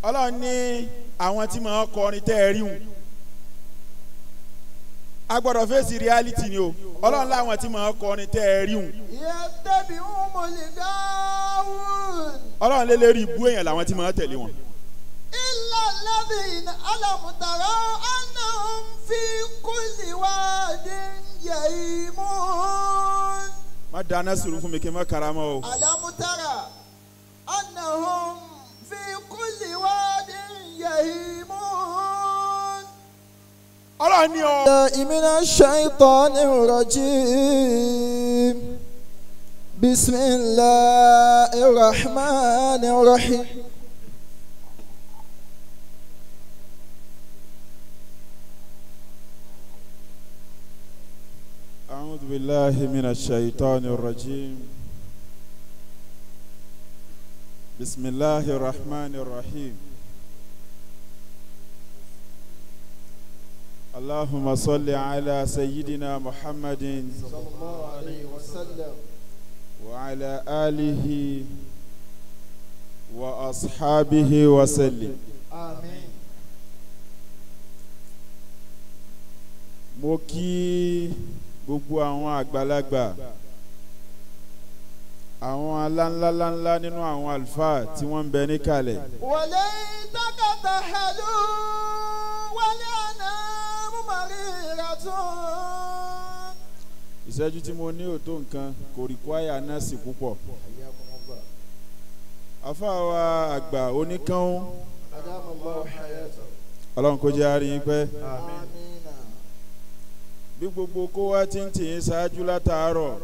Ọlọ́run ní àwọn tí máa kọrin tẹ́ ẹ rí wọn a gbọ́dọ̀ fèsì reality ni o. Ọlọ́run láwọn tí máa kọrin tẹ́ ẹ rí wọn. yattabi'uhumul ghawun. Ọlọ́run lé lérí ibú èèyàn làwọn tí máa tẹ̀lé wọn. illa alladhina alam taraw annahum fi kulli wadin yahimun. Má dáná sùúrù fún mi kí n má karamọ́ o. alam tara annahum fi kulli wadin yahimun. Ọlọ́run ní ọ. minash shaitanir rajim. bismillahir rahmanir rahim. أعوذ بالله من الشيطان الرجيم. بسم الله الرحمن الرحيم. اللهم صل على سيدنا محمد صلى الله عليه وسلم وعلى آله وأصحابه وسلم. آمين. Mo kí gbogbo àwọn àgbàlagbà àwọn aláńláńlá nínú àwọn àlùfáà tí wọ́n ń bẹ níkàlẹ̀. وليتك تحلو والأنام مريرة. Ìṣẹ́jú tí mo ní ò tó nǹkan kò require nọ́ọ̀sì púpọ̀. Àfáà wa àgbà oníkàún أدام الله حياته. Ọlọ́run kó jẹ́ àárín yín pẹ́. آمين. Bí gbogbo kó wá tí ń tì yín ṣáájú látàárọ̀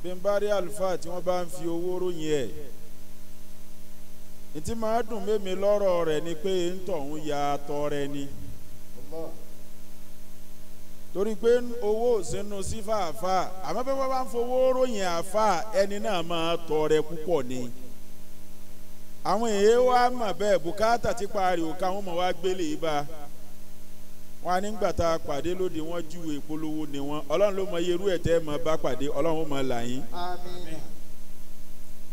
bí n bá rí àlùfáà tí wọ́n bá ń fi owó ròyìn ẹ̀ ìtí máa dùn mẹ́mi lọ́rọ̀ rẹ̀ ni pé ń tọ̀hún ya tọrẹ ni torí pé owó ò sínú sí fàáfàá àmọ́ bí wọ́n bá ń fowó ròyìn àfáà ẹni náà máa tọrẹ púpọ̀ ni àwọn èèyàn wá mọ̀ bẹ́ẹ̀ bùkátà tí parí òkà wọn mọ̀ wá gbélé ibà wọn nígbà tá a pàdé lóde wọn júwe ìpolówó ni wọn Ọlọ́run ló mọ irú ẹ̀ tẹ́ ẹ mọ bá pàdé Ọlọ́run ó mọ làyín. آمين.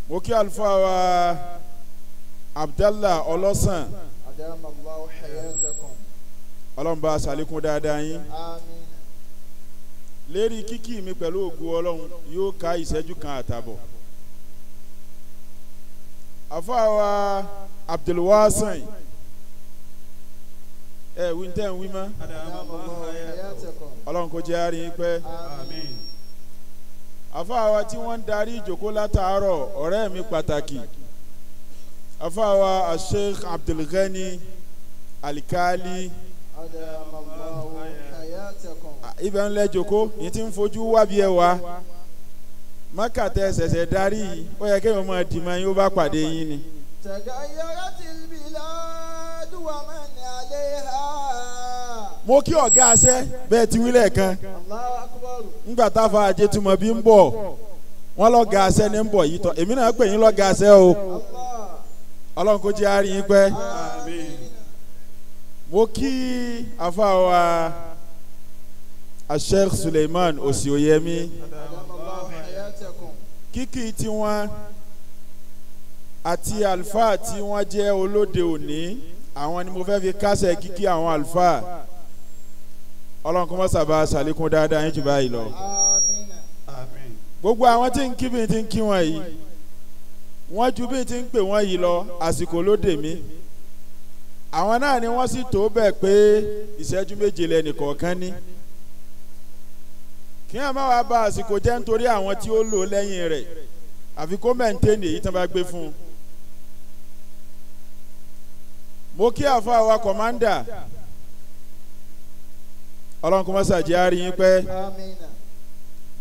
mo kí àlùfáà wa Abdallah ọlọ́sàn أدام الله حياتكم. Ọlọ́run bá aṣàlékún dáadáa yín آمين. lérí kíkì mi pẹ̀lú ògo Ọlọ́run yóò ká ìṣẹ́jú kan àtàbọ̀. àfáà wa Abdulwasin wí tẹ́ ń wí mọ́ أدام الله حياتكم. Ọlọ́run kó jẹ́ àárín pẹ́. آمين. àfáà wa tí wọ́n ń darí ìjòkó látàárọ̀ ọ̀rẹ́ mi pàtàkì àfáà wa Sheikh Abdulghani Alikali أدام الله حياتكم. ibẹ̀ ń lẹ́ jòkó yìí tí ń fojú wá bí ẹ wá mákàtẹ́ ṣẹ̀ṣẹ̀ darí yìí ó yẹ kéèyàn máa dì máa yín ó bá pàdé yín ni. تغيرت البلاد ومن عليها. mo kí ọ̀gá aṣẹ́ bẹ́ẹ̀ ti wí lẹ́ẹ̀kan الله أكبر. ńgbà táfa àjẹtùmọ̀ bí ń bọ̀ wọ́n lọ́gá aṣẹ́ ní ń bọ̀ yìí tọ́ èmi náà pè yín lọ́gá aṣẹ́ o الله. Ọlọ́run kó jẹ́ àárín yín pẹ́. آمين. mo kí àfáà wa Sheikh Suleiman Osioyemi أدام الله حياتكم. kíkì tiwọn àti àlùfáà tí wọ́n jẹ́ olóde òní àwọn ni mo fẹ́ fi kásẹ̀ kíkì àwọn àlùfáà Ọlọ́run kó má sábà ṣàlékún dáadáa yín jù báyìí lọ. آمين. Àmín. gbogbo àwọn tí ń kí bí ti ń kí wọn yìí wọ́n ju bí ti ń pè wọ́n yìí lọ àsìkò ló dè mí àwọn náà ni wọ́n sì tó bẹ́ẹ̀ pé ìṣẹ́jú méje lẹ́nìkọ̀ọ̀kan ní kí wọ́n má wàá bà àsìkò jẹ́ nítorí àwọn tí ó lò lẹ́yìn rẹ̀ àfi kó mẹ́ǹtẹ́nì èyí tí wọ́n bá gbé fún un. mo kí àfa wa kọ̀mándà Ọlọ́run kó má ṣàjẹ́ àárín yín pẹ́ آمين.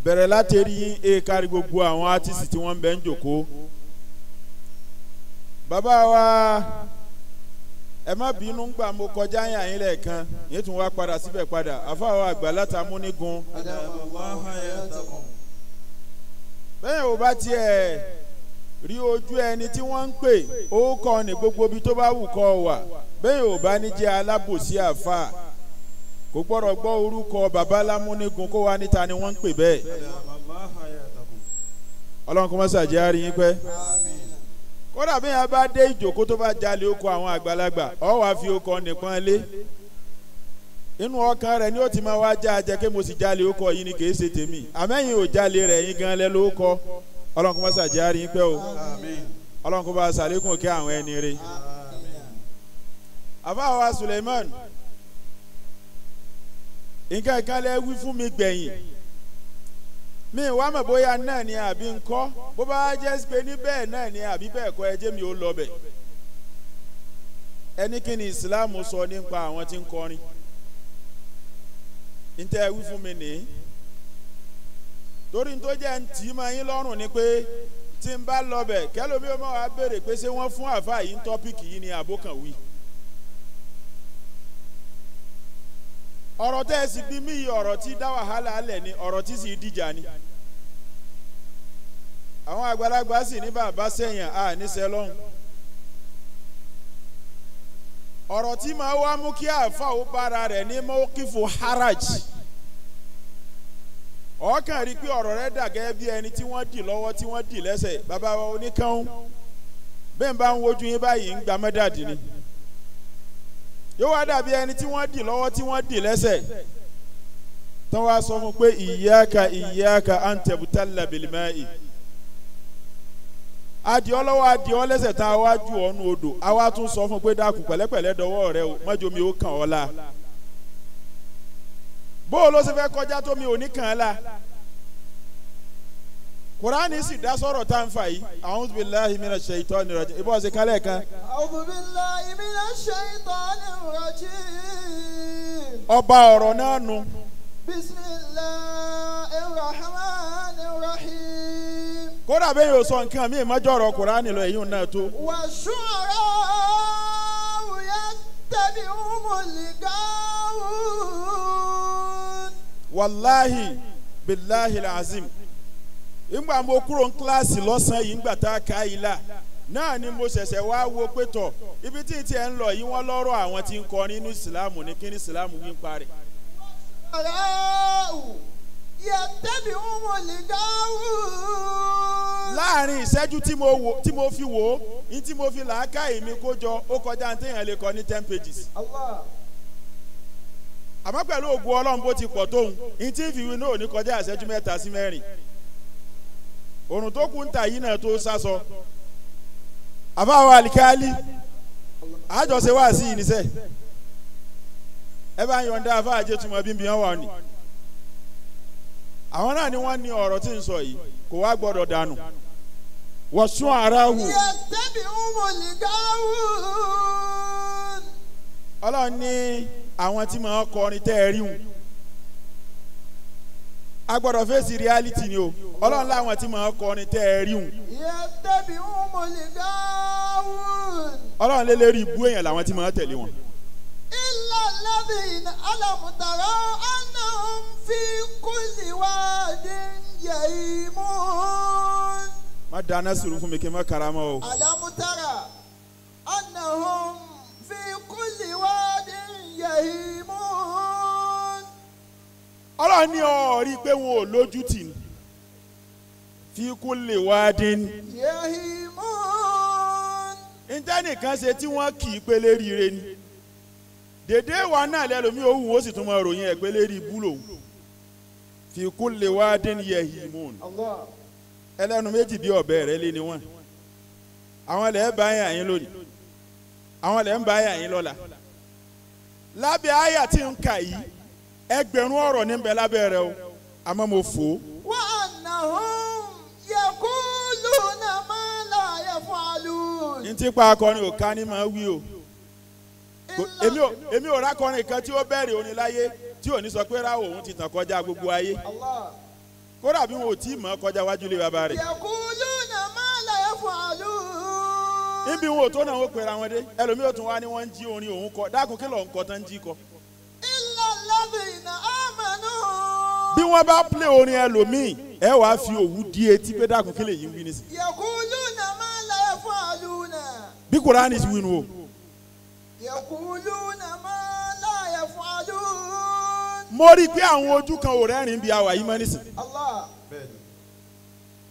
bẹ̀rẹ̀ láti rí yín èèkárí gbogbo àwọn átísì tí wọ́n ń bẹ ń jòkó. bàbá wa ẹ má bínú gbà mo kọjá yín àyín lẹ́ẹ̀kan yín tún wá padà síbẹ̀ padà àfa wa àgbà látàmúnigun أدام الله حياتكم. bẹ́ẹ̀ ò bá tiẹ̀ rí ojú ẹni tí wọ́n ń pè ó kọ́ ní gbogbo ibi tó bá wù kọ́ wà bẹ́ẹ̀ ò bá ní jẹ́ alábòsí àfa kò gbọ́dọ̀ gbọ́ orúkọ bàbá lámúnigun kó wá níta ni wọ́n ń pè bẹ́ẹ̀. Àdàmà Allah hayatakum. Ọlọ́run kó má ṣàjẹ́ àárín yín pẹ́. آمين. kódà bí yẹn bá dé ìjòkó tó bá jalè oko àwọn àgbàlagbà ọ wá fi oko nìkan lé inú ọkàn rẹ̀ ni ó ti máa wá já jẹ́ kí mo sì jalè oko yìí ni kì í ṣe tèmi àmẹ́yìn ò jalè rẹ̀ yín gan lẹ́ ló kọ́ ọlọ́run kó má ṣàjárí yín pẹ́ o ọlọ́run kó bá ṣàlékún kí àwọn ẹni rẹ̀. àfáà Suleiman nǹkan kan lẹ́ wí fún mi gbẹ̀yìn mi wá mọ̀ bóyá náà ni àbí ńkọ́ bó bá jẹ́ pé níbẹ̀ náà ni àbí bẹ́ẹ̀ kọ́ ẹ jẹ́ mi ó lọ bẹ̀ ẹni kí ni ìsìláàmù sọ nípa àwọn tí ń kọrin ntẹ́ wí fún mi nìyí torí tó jẹ́ ntì máa yín lọ́rùn ni pé tí n bá lọ bẹ̀ kẹ́lómi ó máa wá béèrè pé ṣé wọ́n fún àfáà yìí ń tọ́pìkì yìí ni àbókàn wí. ọ̀rọ̀ tẹ́ ẹ sì bí mí yìí ọ̀rọ̀ tí dá wàhálà alẹ̀ ni ọ̀rọ̀ tí sì dìjà ni. àwọn àgbàlagbà sì ní bàbá sẹ́yìn à níṣẹ́ lọ́hùn. ọ̀rọ̀ tí máa wá mú kí àáfà ó bára rẹ̀ ní mọ́kífù haraj. ọ̀ọ́kàn rí pé ọ̀rọ̀ rẹ̀ dà gẹ́gẹ́ bí ẹni tí wọ́n dì lọ́wọ́ tí wọ́n dì lẹ́sẹ̀ bàbá wa oníkàún bẹ́ẹ̀ bá ń wojú yín báyìí ń gba mẹ́dàdì ni. yóò wá dàbí ẹni tí wọ́n dì lọ́wọ́ tí wọ́n dì lẹ́sẹ̀ tán wá sọ fún pé iyyaka an tabtalla bil ma'i adìọ́ lọ́wọ́ adìọ́ lẹ́sẹ̀ tán a wá ju ọ̀nù odò a wá tún sọ fún pé dákun pẹ̀lẹ́pẹ̀lẹ́ dọwọ́ rẹ o mọ́jọ mi ó kàn ọ́ la bó o ló ṣe fẹ́ kọjá tó mi ò ní kàn án la Kùránì sì dá sọ̀rọ̀ tá n fà yìí a'udhu billahi minash shaitani rajim ibò ṣe kálẹ̀ kan. a'udhu billahi minash shaitani rajim. ọba ọ̀rọ̀ náà nu. bismillahir rahmanir rahim. kódà bẹ́ẹ̀ yóò sọ nǹkan mi ìmọ̀jọ́ ọ̀rọ̀ Kùránì lọ èyí náà tó. wash-shu'ara'u yattabi'uhumul ghawun. wàláhì billahi al-azim ìgbà mo kúrò ní kíláàsì lọ́sàn-án yìí ńgbà tá a ká yìí la náà ni mo ṣẹ̀ṣẹ̀ wá wo pé tọ̀ ibi tí tiẹ̀ ń lọ yìí wọ́n lọ́rọ̀ àwọn tí ń kọrin nínú ìsìlámù ní kí ní ìsìlámù wí ń parí. láàrin ìṣẹ́jú tí mo fi wò ó ní tí mo fi làákàyè mi kó jọ ó kọjá ní téèyàn lè kọ ní 10 pages. àmọ́ pẹ̀lú ògùn Ọlọ́run bó ti pọ̀ tóun ní tí ìfìwé náà ò ní kọjá ìṣẹ́jú 3 sí 4 òrùn tó kún ta yìí náà tó sásọ àbáwọ àlìkáálí àjọṣe wá sí ìníṣẹ ẹ bá ń yọ̀ǹda àfáàjẹ túmọ̀ bíbí wọn wà ní àwọn náà ni wọ́n ní ọ̀rọ̀ tí ń sọ yìí kò wá gbọ́dọ̀ dànù wọ́n sún ara hù. Ọlọ́run ní àwọn tí màá kọrin tẹ́ ẹ rí hùn a gbọ́dọ̀ fèsì reality ni o Ọlọ́run láwọn tí màá kọrin tẹ́ ẹ rí hùn. Ọlọ́run lé lérí ibú èèyàn làwọn tí màá tẹ̀lé wọn. illa alladhina alam tara annahum fi kulli wadin yahimun. má dáná sùúrù fún mi kí n má karama o. alam tara annahum fi kulli wadin yahimun. Ọlọ́run ní ó rí pé wọn ò lójú tì ní fi kulli wadin yahimun. ìjánìkan ṣe tí wọ́n kì í pé lérí ire ni dèdè wa náà lẹ́lòmí òwú ó sì tún máa ròyìn ẹ̀ pé lérí ibú lòun fi kulli wadin yahimun ẹlẹ́nu méjì bí ọ̀bẹ rẹ lé ni wọ́n àwọn lẹ́ bá yà yín lónìí àwọn lẹ́ ń bá yà yín lọ́la lábẹ́ àyà tí ń kà yìí ẹgbẹ̀rún ọ̀rọ̀ níbẹ̀ lábẹ́ rẹ o àmọ́ mo fò ó. wa annahum yaquluna ma la yaf'alun. ní tí pa akọrin ò ká ní máa wí o èmi ò rákọrin kan tí ó bẹ̀rẹ̀ orin láyé tí ò ní sọ pé ráwọ̀ òun ti tàn kọjá gbogbo ayé kódà bí wọn ò tí ì mọ̀ kọjá wájú lé bàbá rẹ̀. yaquluna ma la yaf'alun. níbi wọn ò tó náà wọ́n pera wọn dé ẹlòmíì ò tún wá ní wọ́n ń jí orin òun kọ dákun kí lọ́ọ́ ń kọ tán ń jí kọ. illa alladhina amanu. bí wọ́n bá play orin ẹlòmíì ẹ wàá fi òwú di etí pé dákun kí lè yí ń wí nísì. yaquluna ma la yaf'aluna. bí Kùránì ti wí nu o. yaquluna ma la yaf'alun. mo rí i pé àwọn ojú kan ò rẹ́rìn-ín bí àwà yìí mọ́ nísìn. Allah.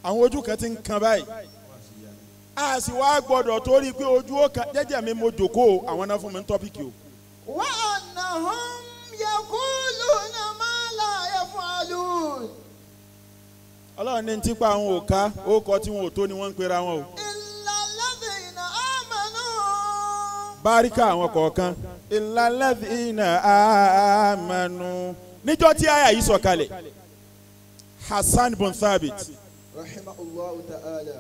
àwọn ojú kan ti ń kan báyìí a sì wá gbọ́dọ̀ torí pé ojú ó kan jẹ́jẹ́ mi mo jókòó àwọn náà fún mi ní tọ́pìkì o. وأنهم يقولون ما لا يفعلون. ọlọ́run ní tipa àwọn òka ó kọ tí wọn ò tó ni wọ́n ń pera wọn o. إلا الذين آمنوا. báríkà àwọn kọ̀ọ̀kan. illa alladhina amanu. níjọ́ tí àyà yìí sọ̀kalẹ̀ Hassan bin Thabit, رحمه الله تعالى.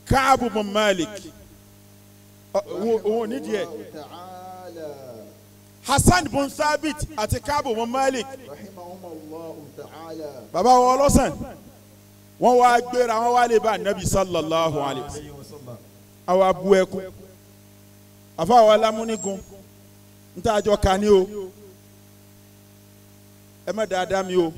Ka'b bin Malik, òun nídìí ẹ̀. تعالى. Hassan bin Thabit àti Ka'b bin Malik, رحمهم الله تعالى. bàbá wọn ọlọ́sàn, wọ́n wá gbéra wọn wá lè bá Nabi sallallahu alayhi wa sallam. àwa bu ẹkún àfa àwa lámúnigun n ta àjọ kan ní o ẹ má dáadáa mi o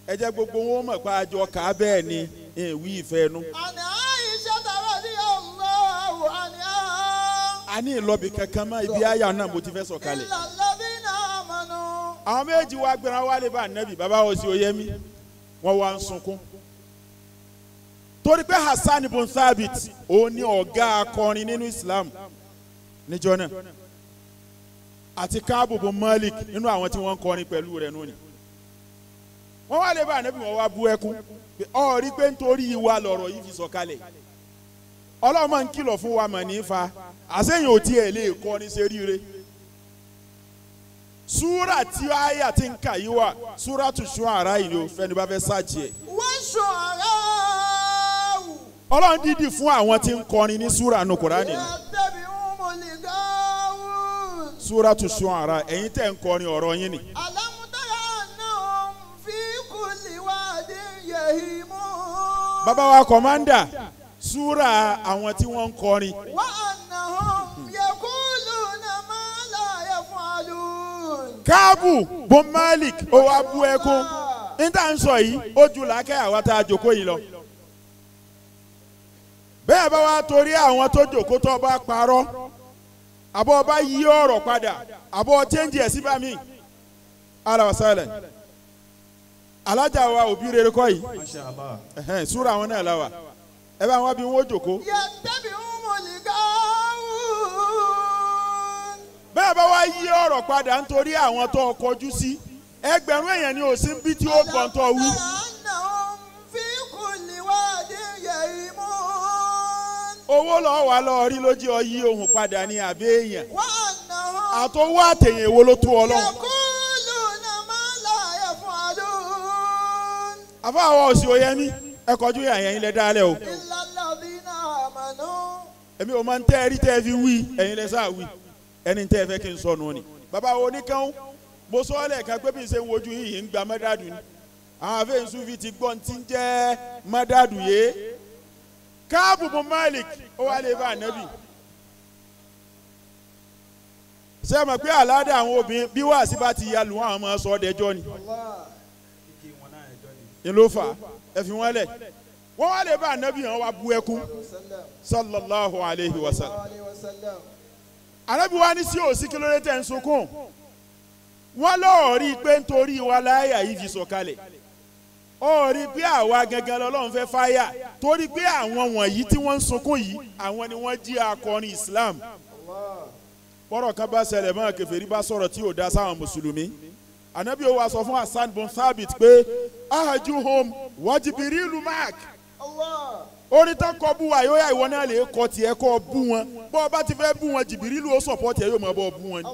ẹ jẹ́ gbogbo wọn mọ̀ pé àjọ kà á bẹ́ẹ̀ ni ìwí ìfẹ́ nu. عن عائشة رضي الله عنها. a ní ìlọbi kankan mọ́ ibi àyà náà mo ti fẹ́ sọ̀kalẹ̀. إلا الذين آمنوا. àwọn méjì wá gbéra wá lè bá Nabi, bàbá wọn sì oyé mi wọ́n wá ń sunkún torí pé Hassan bin Thabit òun ni ọ̀gá akọrin nínú Islam níjọ́ náà àti Ka'b bin Malik nínú àwọn tí wọ́n ń kọrin pẹ̀lú rẹ̀ nù ni. wọ́n wá lè bá Nabi, wọ́n wá bú ẹkún ọ rí pé nítorí ìwà lọ̀rọ̀ yìí fi sọ̀kalẹ̀. Ọlọ́run máa ń kìlọ̀ fún wa mọ̀ nífa àṣeyìn ò tiẹ̀ lè kọrin ṣe ríire. súrà tí àyà ti ń kà yí wà Suratu Shu'ara yìí o fẹ́ni bá fẹ́ sáàjì ẹ̀. والشعراء Ọlọ́run dídì fún àwọn tí ń kọrin ní súrà nù Kùránì. يتبعهم الغاوون. Suratu Shu'ara ẹ̀yin tẹ̀ ń kọrin ọ̀rọ̀ yín ni. ألم تر أنهم في كل واد يهيمون. Bàbá wa kọ̀mándà súrà àwọn tí wọ́n ń kọrin. وأنهم يقولون ما لا يفعلون. Ka'b bin Malik ó wá bú ẹkún. níta ń sọ yìí ó ju làákẹ́ àwa tá a jòkó yìí lọ. bẹ́ẹ̀ bá wa torí àwọn tó jòkó tó bá parọ́ àbọ̀ bá yí ọ̀rọ̀ padà àbọ̀ chẹ́ǹjì ẹ̀ síbà mí. ala wa sálẹ̀ alájà wa òbí rere kọ́ yìí súra àwọn náà la wa ẹ bá wọn bí wọn jòkó. يتبعهم الغاوون. bẹ́ẹ̀ bá wa yí ọ̀rọ̀ padà nítorí àwọn tó kọjú sí ẹgbẹ̀rún èèyàn ni ò sí bí tí ó gbọ́n tó wí. أنهم في كل واد يهيمون. owó lọ́ọ́ wà lọ́ọ́ rí lójú ọ yí ohun padà ní àbẹ́ èèyàn وأنهم àtọwọ́ àtẹ̀yìn èwo ló tó ọlọ́run. يقولون ما لا يفعلون. àfa àwọn òsì òyẹmí ẹ kọjú ẹ̀yìn ilẹ̀ dálẹ̀ o. إلا الذين آمنوا. èmi ò máa ń tẹ́ ẹrí tẹ́ ẹ fi wí ẹ̀yin lẹ sáà wí ẹni tẹ́ ẹ fẹ́ kí n sọnù ni. bàbá wo oníkan mo sọ ọ́ lẹ́ẹ̀kan pé bí n ṣe ń wojú yìí ń gba mọ́dádù ni àwọn afẹ́yìnsú fi ti gbọ́n tí ń jẹ́ mọ́dádù yé. Ka'b bin Malik ó wá lè bá Ànábì. ṣé ẹ mọ̀ pé àládà àwọn obìnrin bí wàásì bá ti ya lù wọ́n àwọn máa sọ ọ́ dẹjọ́ ni. ni ló fà á ẹ fi wọ́n lẹ̀. wọ́n wá lè bá Ànábì hàn wá bú ẹkún sallallahu alayhi wa sallam. Ànábì wa ní sí òsì kí ló dé tẹ̀ ń sunkún. wọ́n lọ́ọ́ rí i pé nítorí wa láyà yìí fi sọ̀kalẹ̀. ó rí i pé àwa gangan lọ́lọ́run fẹ́ fáyà torí pé àwọn wọ̀nyí tí wọ́n ń sunkún yìí àwọn ni wọ́n jí akọrin Islam. bọ́rọ̀ kan bá ṣẹlẹ̀ mọ́ kèfèrí bá sọ̀rọ̀ tí ò dá sáwọn mùsùlùmí. Ànábì ó wá sọ fún Hassan bin Thabit pé ahajuhum wa Jibrilu ma'ak. orin tán kọ bú wa yóò yá ìwọ náà lè kọ tiẹ̀ kọ́ bú wọn bọ́ ọ bá ti fẹ́ bú wọn Jibrilu ó sọ̀pọ̀tì ẹ̀ yóò máa bọ́ bú wọn ni.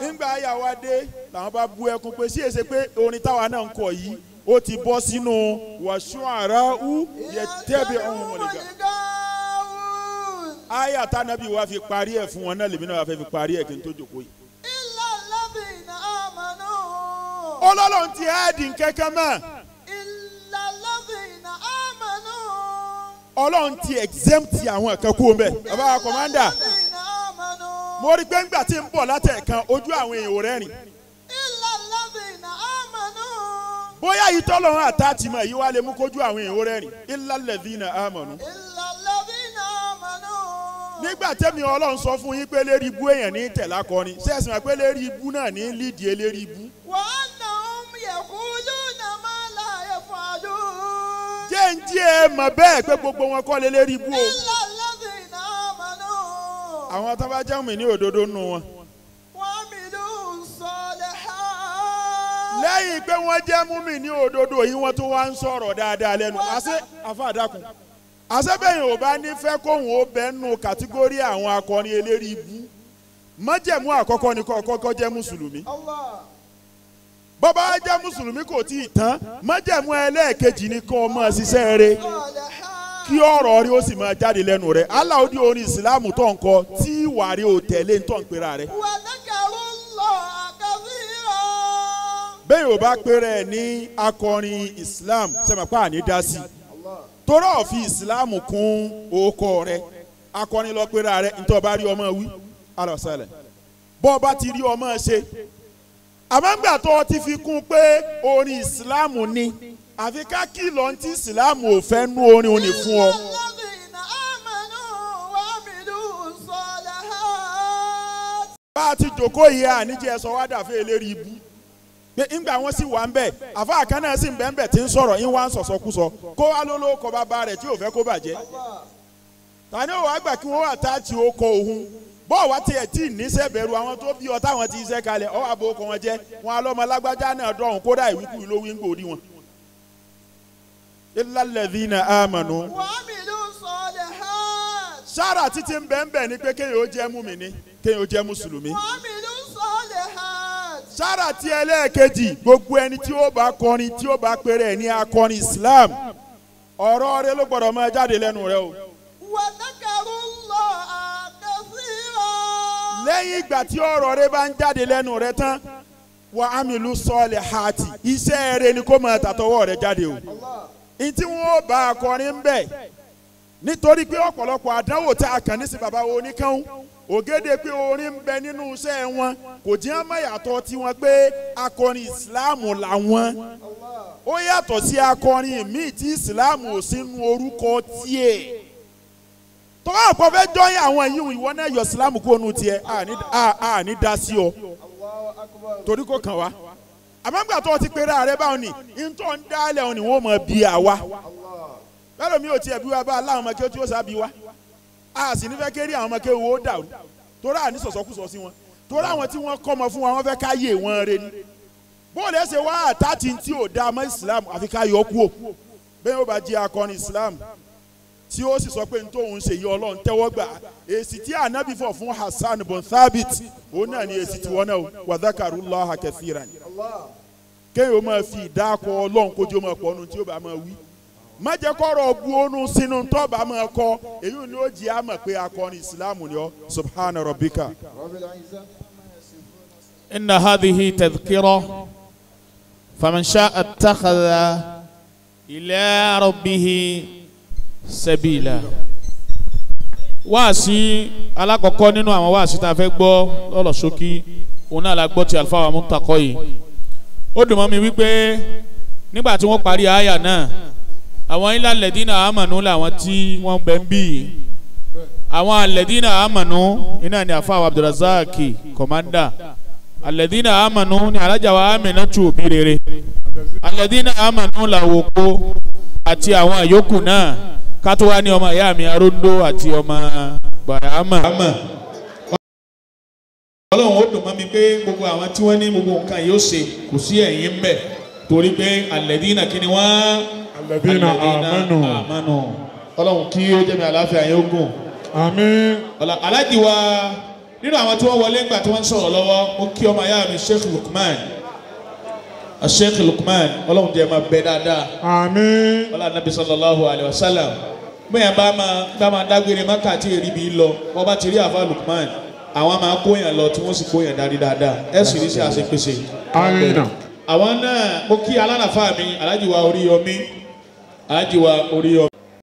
nígbà ayà wa dé làwọn bá bú ẹkún pé sí èsè pé orin táwa náà ń kọ yìí ó ti bọ́ sínú washu'ara'u yattabi'uhum al-ghaawun. ayà tánàbí wa fi parí ẹ̀ fún wọn náà lèmi náà wà fẹ́ fi parí ẹ̀ kí n tó jòkó yìí. إلا الذين آمنوا. ọlọ́run ti ẹ́ẹ̀dì kẹ́kẹ́ mọ́. إلا الذين آمنوا. ọlọ́run ti exempt àwọn kan kú mbẹ́. bàbá wa kọ̀mándà الذين آمنوا. mo rí pé ńgbà tí ń bọ̀ látẹ̀kan ojú àwọn èèyàn ò rẹ́rìn. إلا الذين آمنوا. bóyá yìí tọ́lọ́run àtàtìmọ̀ yìí wá lè mú kójú àwọn èèyàn ò rẹ́rìn. illa alladhina amanu. إلا الذين آمنوا. nígbà tẹ́mi ọlọ́run sọ fún yín pé lérí ibú èèyàn ní tẹ̀lá kọrin ṣé ẹ̀sìn wá pé lérí ibú náà ní lídìí eléri ibú. وأنهم يقولون ما لا يفعلون. jẹ́ jẹ́ ń jí ẹ mọ̀ bẹ́ẹ̀ pé gbogbo wọn kọ́ lélẹ́rìí bú o. إلا الذين آمنوا àwọn tó bá jẹ́ mùmínì ní òdodo nù wọn. وعملوا الصالحات lẹ́yìn pé wọ́n jẹ́ mùmínì ní òdodo yìí wọ́n tún wá ń sọ̀rọ̀ dáadáa lẹ́nu. àṣẹ àfàdàkùn àṣẹ́bẹ̀yìn ò bá nífẹ̀ẹ́ kóhùn ó bẹ́ẹ̀ nù kàtígórì àwọn akọrin eléri ibú májẹ̀mú àkọ́kọ́ ni kọ́kọ́ jẹ́ mùsùlùmí الله bọ́bá jẹ́ mùsùlùmí kò tí ì tán májẹ̀mú ẹlẹ́ẹ̀kejì ni kó máa ṣiṣẹ́ rẹ̀ صالحات kí ọ̀rọ̀ rí ó sì máa jáde lẹ́nu rẹ̀ aláwọ̀dí orin ìsìláàmù tó ń kọ tí ìwà rí ó tẹ̀lé tó ń pera rẹ̀ وذكروا الله كثيرا bẹ́ẹ̀ ò bá pera ẹ̀ ní akọrin islam sẹ́mọ̀pá àní dá sí torọ́ òfin ìsìláàmù kún orúkọ rẹ̀ akọrin lọ pera rẹ̀ nítorí ọba rí ọmọ wí alọ́sẹ̀lẹ̀ bọ́ ọba ti rí ọmọ ṣe àmọ́ngbà tó ti fi kún pé orin ìsìláàmù ni àfi ká kìlọ̀ tí ìsìláàmù ò fẹ́ nú orin òní fún ọ. الذين آمنوا وعملوا الصالحات bá a ti jòkó yìí àníjẹ́ sọ wá dàfẹ́ eléri ibú pé ńgbà wọn sì wà ń bẹ̀ àfa àkànnà sì ń bẹ̀ ń bẹ̀ tí ń sọ̀rọ̀ yín wá ń sọ̀sọ́kúsọ kó wá lóló kọ bàbá rẹ̀ tí ò fẹ́ kó bàjẹ́ tani ò wá gbà kí wọ́n wà tá a ti ó kọ òun bọ́ọ̀ wá tiẹ̀ tí níṣẹ́ bẹ̀rù àwọn tó bí ọ táwọn ti iṣẹ́ kalẹ̀ ọ̀ àbò ọkọ̀ wọn jẹ́ wọn alọ́mọ lágbájá náà dọ̀hún kódà ìwíkú ló wí ń gbòdì wọn. illal ladhina amanu. وعملوا الصالحات sára títí ń bẹ́ẹ̀ bẹ́ẹ̀ ni pé kéèyàn ó jẹ́ mùmínì kéèyàn ó jẹ́ mùsùlùmí. وعملوا الصالحات sára tí ẹlẹ́ẹ̀kejì gbogbo ẹni tí ó bá kọrin tí ó bá pèrè ẹ̀ ní akọrin Islam ọ̀rọ̀ rẹ̀ ló gbọ́dọ̀ máa jáde lẹ́nu rẹ̀ o. وذكروا الله كثيرا lẹ́yìn ìgbà tí ọ̀rọ̀ rẹ̀ bá ń jáde lẹ́nu rẹ̀ tán wa amilu salihati iṣẹ́ rẹ̀ ni kó máa tàtọwọ́ rẹ̀ jáde o. ntí wọn ó bá akọrin ń bẹ̀ nítorí pé ọ̀pọ̀lọpọ̀ àdánwò tá a kàn ní sí baba wo oníkàún ògèdè pé orin ń bẹ nínú iṣẹ́ wọn kò jẹ́ àmàyàtọ̀ tiwọn pé akọrin ìsìláàmù làwọn ó yàtọ̀ sí akọrin míì tí ìsìláàmù ò sínú orúkọ tiẹ̀ tọ́wọ́ àpọ̀ fẹ́ jọyìn àwọn yìí ìwọ náà yọ ìsìláàmù kó nu tiẹ̀ àní dá sí ọ torí kò kàn wá àmọ́ngbà tó ti pèrè ààrẹ báwọn ni ntọ́ ń dálẹ̀ wọn ni wọ́n mọ̀ bí àwa bẹ́ẹ̀ mi ò tiẹ̀ bí wa bá aláwọn ọmọ kí ó tí ó sábì wá a sì ní fẹ́ kéré àwọn ọmọ kí owó dàrú torí àní sọ̀sọ́kùsọ sí wọn torí àwọn tí wọ́n kọ́ ọmọ fún wa wọ́n fẹ́ ká yé wọn re ni bóòlù ẹsẹ̀ wá àtàtì tí ò dá ọmọ Islam àfi ká yọ kú o bẹ́ẹ̀ ó bá jẹ́ akọni Islam tí ó sì sọ pé n tóun ṣe yí Ọlọ́run tẹ́wọ́ gbà èsì tí ànábì fọ̀ fún Hassan bon Thabit òun náà ni èsì tí wọ́n náà wa dhakarullaha kathiran kéèyàn máa fi ìdákọ̀ Ọlọ́run kójú máa pọ̀ ọ́nù tí ó bá máa wí má jẹ́ kọ́rọ̀ bu onu sínú tó bá máa kọ́ èyí ni ó jẹ́ àmọ̀ pé akọni ìsìlámù ni ọ́ subhana rabbika. inna hadhihi tadhkira faman sha'a ittakhadha ila rabbihi sabila. wáàsí alákọ̀ọ́kọ́ nínú àwọn wáàsí tá a fẹ́ gbọ́ lọ́lọ́ ṣókí òun náà la gbọ́ ti Alfa wa Muntaqo yìí ó dùn mọ́ mi wípé nígbà tí wọ́n parí àyà náà àwọn ilà lẹ́dínà àmànú làwọn tí wọ́n bẹ̀ ń bì í àwọn alẹ́dínà àmànú iná ni àfa àwọn Abdulrazak kọ̀mándà alẹ́dínà àmànú ni alájà wa Aminatu òbí rere alẹ́dínà àmànú làwọn òkú àti àwọn àyókù náà kátó wá ní ọmọ ìyá mi aróńdó àti ọmọ Barama. Ọlọ́run ó dùn mọ́ mi pé gbogbo àwọn tí wọ́n ní gbogbo nǹkan yóò ṣe kò sí ẹ̀yìn ń bẹ̀ torí pé alẹ́dínà kí ni wọ́n. Alladhina amanu. Ọlọ́run kí ó jẹ́ mi àlàáfíà yẹn ogun. Àmín. Aláàjì wa nínú àwọn tí wọ́n wọlé ńgbà tí wọ́n ń sọ̀rọ̀ lọ́wọ́ mo kí ọmọ ayá mi Sheikh Lukman. Sheikh Lukman Ọlọ́run jẹ́ máa bẹ dáadáa. Àmín. Ọlá Nabi sallallahu alayhi wa sallam. Bóyá bá máa dágbére Mákà tí èrì bí lọ wọ́n bá ti rí àfa Lukman àwọn máa kóyàn lọ tí wọ́n sì kóyàn dárí dáadáa ẹ̀ sì rí sí àṣepèsè. Àmín. Àwọn náà mo kí alálàfáà mi Alhaji wa Oríyọmí. Ajiwa Oríyọmí.